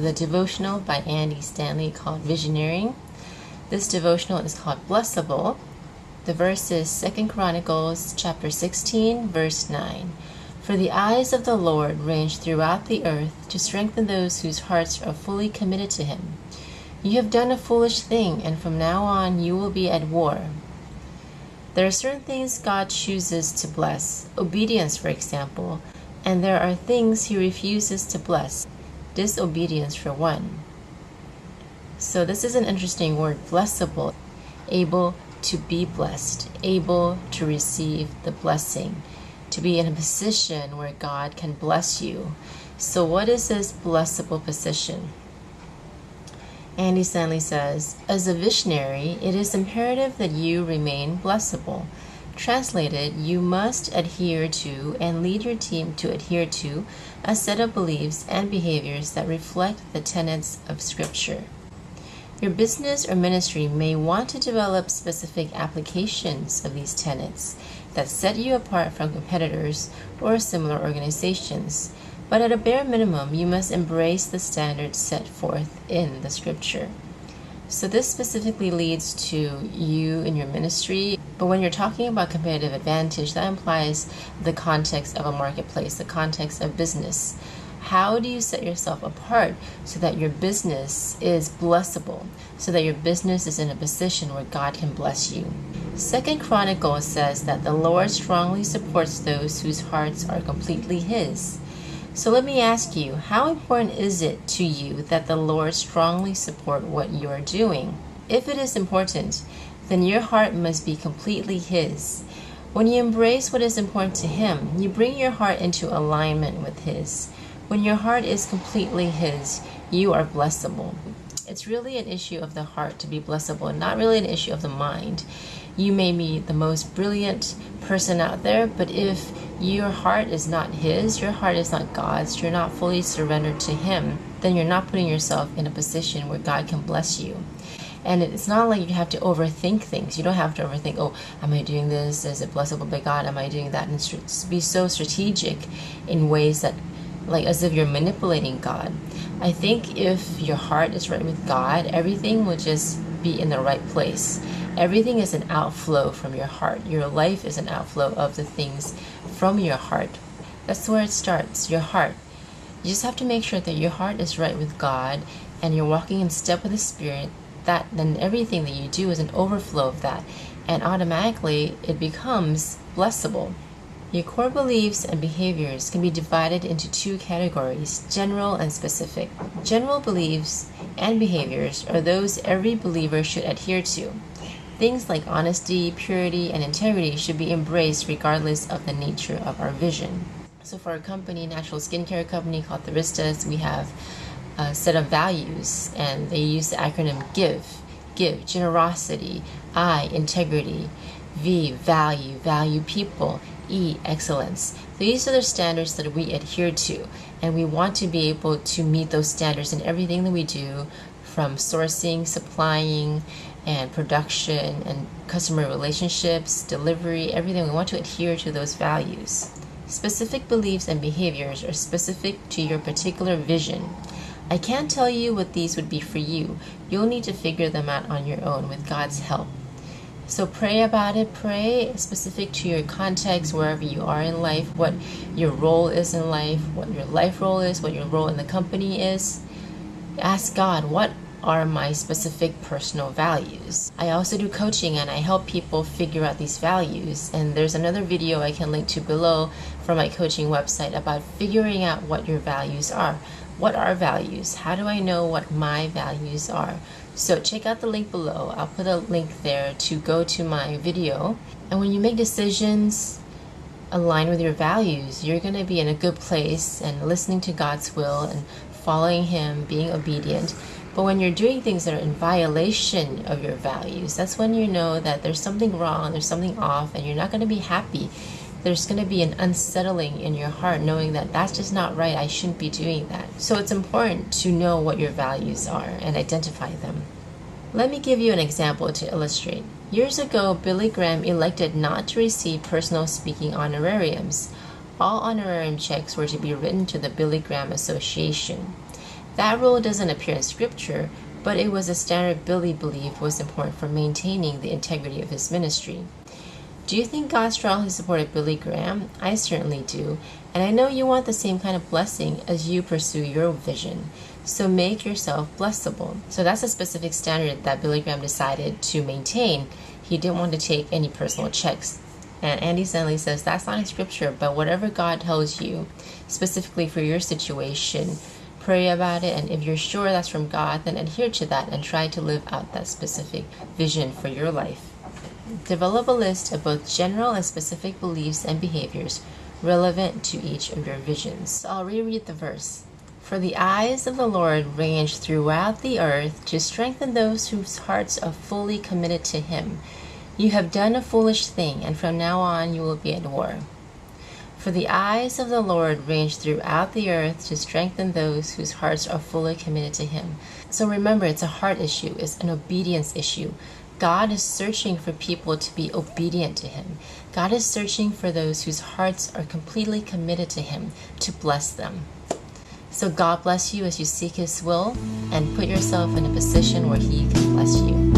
the devotional by Stanley called Visioneering. This devotional is called Blessable. The verse is 2 Chronicles chapter 16, verse 9. For the eyes of the Lord range throughout the earth to strengthen those whose hearts are fully committed to Him. You have done a foolish thing, and from now on you will be at war. There are certain things God chooses to bless, obedience for example, and there are things He refuses to bless, disobedience for one. So this is an interesting word, blessable, able to be blessed, able to receive the blessing, to be in a position where God can bless you. So what is this blessable position? Stanley says, as a visionary, it is imperative that you remain blessable. Translated, you must adhere to and lead your team to adhere to a set of beliefs and behaviors that reflect the tenets of Scripture. Your business or ministry may want to develop specific applications of these tenets that set you apart from competitors or similar organizations. But at a bare minimum, you must embrace the standards set forth in the Scripture. So this specifically leads to you in your ministry. But when you're talking about competitive advantage, that implies the context of a marketplace, the context of business. How do you set yourself apart so that your business is blessable, so that your business is in a position where God can bless you? 2 Chronicles says that the Lord strongly supports those whose hearts are completely His. So let me ask you, how important is it to you that the Lord strongly support what you're doing? If it is important, then your heart must be completely His. When you embrace what is important to Him, you bring your heart into alignment with His. When your heart is completely His, you are blessable. It's really an issue of the heart to be blessable, not really an issue of the mind. You may be the most brilliant person out there, but if your heart is not His, your heart is not God's, you're not fully surrendered to Him, then you're not putting yourself in a position where God can bless you. And it's not like you have to overthink things. You don't have to overthink, oh, am I doing this? Is it blessable by God? Am I doing that? And be so strategic in ways that, like as if you're manipulating God. I think if your heart is right with God, everything will just be in the right place. Everything is an outflow from your heart. Your life is an outflow of the things from your heart. That's where it starts, your heart. You just have to make sure that your heart is right with God and you're walking in step with the Spirit. Then everything that you do is an overflow of that, and automatically it becomes blessable. Your core beliefs and behaviors can be divided into two categories, general and specific. General beliefs and behaviors are those every believer should adhere to. Things like honesty, purity, and integrity should be embraced regardless of the nature of our vision. So for our company, natural skincare company called Baristas, we have a set of values, and they use the acronym GIVE, generosity, I, integrity, V, value people, E, excellence. These are the standards that we adhere to, and we want to be able to meet those standards in everything that we do, from sourcing, supplying, and production, and customer relationships, delivery, everything. We want to adhere to those values. Specific beliefs and behaviors are specific to your particular vision. I can't tell you what these would be for you. You'll need to figure them out on your own with God's help. So pray about it. Pray specific to your context, wherever you are in life, what your role is in life, what your life role is, what your role in the company is. Ask God, what are my specific personal values? I also do coaching, and I help people figure out these values. And there's another video I can link to below from my coaching website about figuring out what your values are. What are values? How do I know what my values are? So check out the link below. I'll put a link there to go to my video. And when you make decisions aligned with your values, you're going to be in a good place and listening to God's will and following Him, being obedient. But when you're doing things that are in violation of your values, that's when you know that there's something wrong, there's something off, and you're not going to be happy. There's going to be an unsettling in your heart, knowing that that's just not right. I shouldn't be doing that. So it's important to know what your values are and identify them. Let me give you an example to illustrate. Years ago, Billy Graham elected not to receive personal speaking honorariums. All honorarium checks were to be written to the Billy Graham Association. That rule doesn't appear in Scripture, but it was a standard Billy believed was important for maintaining the integrity of his ministry. Do you think God strongly supported Billy Graham? I certainly do, and I know you want the same kind of blessing as you pursue your vision. So make yourself blessable. So that's a specific standard that Billy Graham decided to maintain. He didn't want to take any personal checks. And Andy Stanley says that's not in Scripture, but whatever God tells you specifically for your situation, pray about it, and if you're sure that's from God, then adhere to that and try to live out that specific vision for your life. Develop a list of both general and specific beliefs and behaviors relevant to each of your visions. So I'll reread the verse. For the eyes of the Lord range throughout the earth to strengthen those whose hearts are fully committed to Him. You have done a foolish thing, and from now on you will be at war. For the eyes of the Lord range throughout the earth to strengthen those whose hearts are fully committed to Him. So remember, it's a heart issue. It's an obedience issue. God is searching for people to be obedient to Him. God is searching for those whose hearts are completely committed to Him to bless them. So God bless you as you seek His will and put yourself in a position where He can bless you.